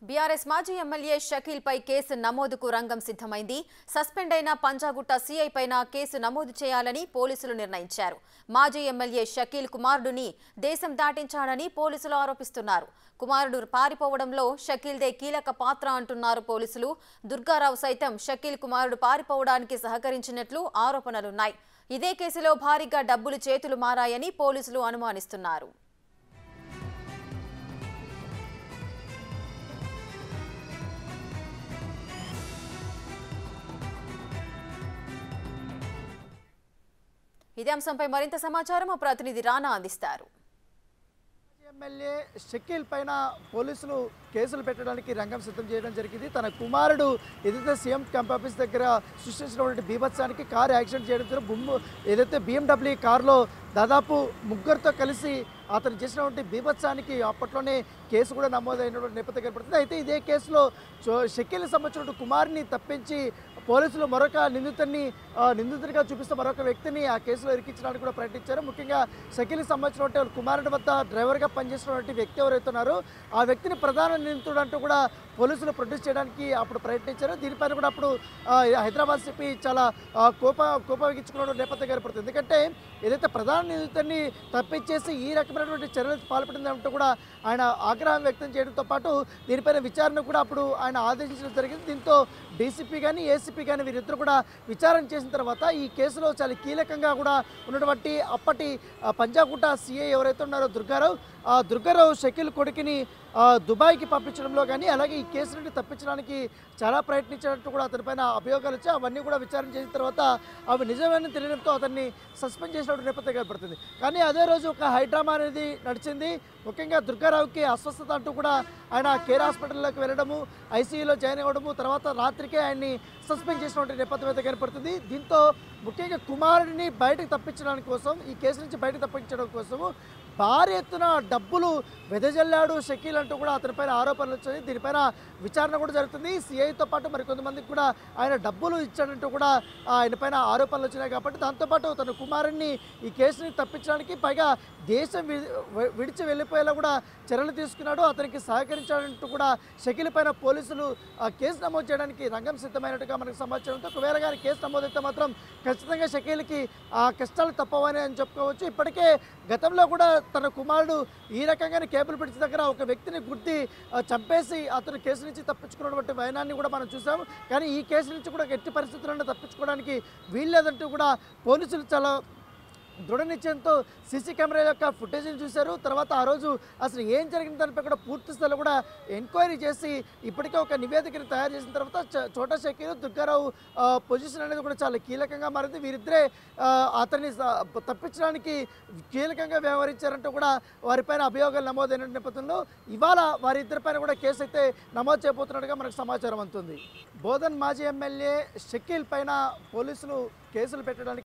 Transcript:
BRS మాజీ MLA Shakeel పై case నమోదుకు రంగం సిద్ధమైంది. సస్పెండ్ అయిన పంజాగుట్ట సీఐ పైన కేసు నమోదు చేయాలని పోలీసులు నిర్ణయించారు. మాజీ ఎమ్మెల్యే షకీల్ కుమారుడిని దేశం దాటించాడని పోలీసులు ఆరోపిస్తున్నారు. కుమారుడు పారిపోవడంలో షకీల్దే కీలక పాత్ర అంటున్నారు పోలీసులు. దుర్గారావు సైతం షకీల్ కుమారుడు పారిపోవడానికి సహకరించినట్లు ఆరోపణలున్నాయి. ఇదే కేసులో భారీగా డబ్బులు చేతులు మారాయని పోలీసులు అనుమానిస్తున్నారు. ఇదే అంశంపై మరింత సమాచారం మా ప్రతినిధి రానా అందిస్తారు. ఎమ్మెల్యే షకీల్ పైన పోలీసులు కేసులు పెట్టడానికి రంగం సిద్ధం చేయడం జరిగింది. తన కుమారుడు ఏదైతే సీఎం క్యాంప్ ఆఫీస్ దగ్గర సృష్టించినటువంటి బీభత్సానికి కారు యాక్సిడెంట్ చేయడం ఏదైతే BMW కారులో దాదాపు ముగ్గురితో కలిసి అతను చేసినటువంటి బీభత్సానికి అప్పట్లోనే కేసు కూడా నమోదైనటువంటి నేపథ్యం కనపడుతుంది. అయితే ఇదే కేసులో షకీల్కి సంబంధించిన కుమారుని తప్పించి పోలీసులు మరొక నిందితుడిగా చూపిస్తూ మరొక వ్యక్తిని ఆ కేసులో ఇరికించడానికి కూడా ప్రయత్నించారు. ముఖ్యంగా షకీల్కి సంబంధించినటువంటి కుమారుడి వద్ద డ్రైవర్గా పనిచేసినటువంటి వ్యక్తి ఎవరైతే ఉన్నారో ఆ వ్యక్తిని ప్రధాన నిందితుడు అంటూ కూడా పోలీసులు ప్రొడ్యూస్ చేయడానికి అప్పుడు ప్రయత్నించారు. దీనిపైన కూడా అప్పుడు హైదరాబాద్ సిపి చాలా కోపగించుకున్న నేపథ్యం ఏర్పడుతుంది. ఎందుకంటే ఏదైతే ప్రధాన నిందితుడిని తప్పించేసి ఈ రకమైనటువంటి చర్యలు పాల్పడిందంటూ కూడా ఆయన ఆగ్రహం వ్యక్తం చేయడంతో పాటు దీనిపైన విచారణ కూడా అప్పుడు ఆయన ఆదేశించడం జరిగింది. దీంతో డీసీపీ కానీ ఏసీపీ కానీ వీరిద్దరు కూడా విచారణ చేసిన తర్వాత ఈ కేసులో చాలా కీలకంగా కూడా ఉన్నటువంటి అప్పటి పంజాగుట్ట సీఐ ఎవరైతే ఉన్నారో దుర్గారావు షకీల్ కొడుకుని దుబాయ్కి పంపించడంలో కానీ అలాగే ఈ కేసు నుండి తప్పించడానికి చాలా ప్రయత్నించినట్టు కూడా అతనిపైన అభియోగాలు వచ్చాయి. అవన్నీ కూడా విచారణ చేసిన తర్వాత అవి నిజమని తెలియడంతో అతన్ని సస్పెండ్ చేసినట్టు నేపథ్యం ఏర్పడుతుంది. కానీ అదే రోజు ఒక హైడ్రామా అనేది నడిచింది. ముఖ్యంగా దుర్గారావుకి అస్వస్థత అంటూ కూడా ఆయన కేర్ హాస్పిటల్లోకి వెళ్ళడము, ఐసీయూలో జాయిన్ అవ్వడము, తర్వాత రాత్రికే ఆయన్ని సస్పెండ్ చేసినటువంటి నేపథ్యం అయితే కనపడుతుంది. దీంతో ముఖ్యంగా కుమారుడిని బయటకు తప్పించడానికి కోసం, ఈ కేసు నుంచి బయటకు తప్పించడం కోసము భారీ ఎత్తున డబ్బులు వెదజల్లాడు షకీల్ అంటూ కూడా అతనిపైన ఆరోపణలు వచ్చాయి. దీనిపైన విచారణ కూడా జరుగుతుంది. సిఐతో పాటు మరికొంతమందికి కూడా ఆయన డబ్బులు ఇచ్చాడంటూ కూడా ఆయన పైన ఆరోపణలు వచ్చినాయి. కాబట్టి దాంతోపాటు తన కుమారుడిని ఈ కేసుని తప్పించడానికి పైగా దేశం విడిచి వెళ్ళిపోయేలా కూడా చర్యలు తీసుకున్నాడు, అతనికి సహకరించాడంటూ కూడా షకీల్ పైన పోలీసులు కేసు నమోదు చేయడానికి రంగం సిద్ధమైనట్టుగా మనకు సమాచారంతో ఒకవేళ కానీ కేసు నమోదైతే మాత్రం ఖచ్చితంగా షకీల్కి కష్టాలు తప్పవని అని చెప్పుకోవచ్చు. ఇప్పటికే గతంలో కూడా తన కుమారుడు ఈ రకంగానే కేబుల్ బ్రిడ్జ్ దగ్గర ఒక వ్యక్తిని గుర్తి చంపేసి అతను కేసు నుంచి తప్పించుకున్నటువంటి వైనాన్ని కూడా మనం చూసాము. కానీ ఈ కేసు నుంచి కూడా ఎట్టి పరిస్థితుల్లో తప్పించుకోవడానికి వీల్లేదంటూ కూడా పోలీసులు చాలా దృఢ నిశ్చయంతో సీసీ కెమెరా యొక్క ఫుటేజ్ని చూశారు. తర్వాత ఆ రోజు అసలు ఏం జరిగిన దానిపై కూడా పూర్తి స్థాయిలో కూడా ఎంక్వైరీ చేసి ఇప్పటికే ఒక నివేదికను తయారు చేసిన తర్వాత చోటా షకీల్ దుర్గారావు పొజిషన్ అనేది కూడా చాలా కీలకంగా మారింది. వీరిద్దరే అతన్ని తప్పించడానికి కీలకంగా వ్యవహరించారంటూ కూడా వారిపైన అభియోగాలు నమోదైన నేపథ్యంలో ఇవాళ వారిద్దరిపైన కూడా కేసు అయితే నమోదు చేయబోతున్నట్టుగా మనకు సమాచారం అందుతుంది. బోధన్ మాజీ ఎమ్మెల్యే షకీల్ పైన పోలీసులు కేసులు పెట్టడానికి